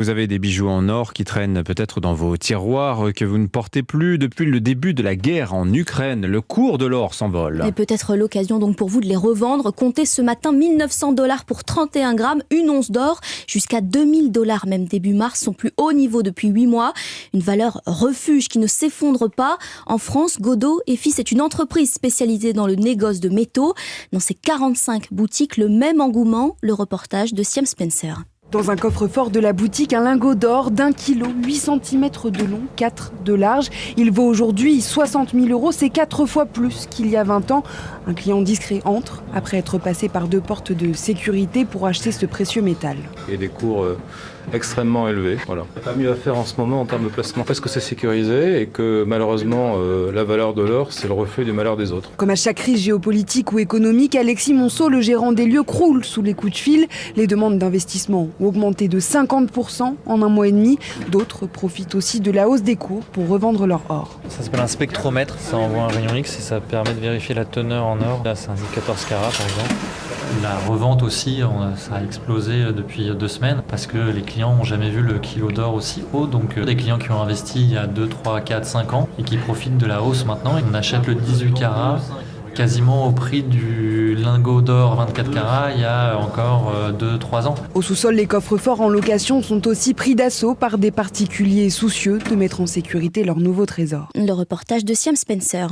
Vous avez des bijoux en or qui traînent peut-être dans vos tiroirs, que vous ne portez plus depuis le début de la guerre en Ukraine. Le cours de l'or s'envole. Et peut-être l'occasion donc pour vous de les revendre. Comptez ce matin 1 900 $ pour 31 grammes, une once d'or, jusqu'à 2 000 $ même début mars, son plus haut niveau depuis 8 mois. Une valeur refuge qui ne s'effondre pas. En France, Godot et Fils est une entreprise spécialisée dans le négoce de métaux. Dans ses 45 boutiques, le même engouement, le reportage de Siam Spencer. Dans un coffre-fort de la boutique, un lingot d'or d'1 kilo, 8 cm de long, 4 de large. Il vaut aujourd'hui 60 000 €, c'est 4 fois plus qu'il y a 20 ans. Un client discret entre, après être passé par 2 portes de sécurité pour acheter ce précieux métal. Et des cours extrêmement élevés. Voilà. Il n'y a pas mieux à faire en ce moment en termes de placement, parce que c'est sécurisé et que malheureusement la valeur de l'or, c'est le reflet du malheur des autres. Comme à chaque crise géopolitique ou économique, Alexis Monceau, le gérant des lieux, croule sous les coups de fil. Les demandes d'investissement ont augmenté de 50% en un mois et demi. D'autres profitent aussi de la hausse des cours pour revendre leur or. Ça s'appelle un spectromètre, ça envoie un rayon X et ça permet de vérifier la teneur en or. Là, c'est un 14 carats par exemple. La revente aussi, ça a explosé depuis 2 semaines parce que les clients n'ont jamais vu le kilo d'or aussi haut. Donc des clients qui ont investi il y a 2, 3, 4, 5 ans et qui profitent de la hausse maintenant. On achète le 18 carats quasiment au prix du lingot d'or 24 carats il y a encore 2-3 ans. Au sous-sol, les coffres-forts en location sont aussi pris d'assaut par des particuliers soucieux de mettre en sécurité leur nouveau trésor. Le reportage de Siam Spencer.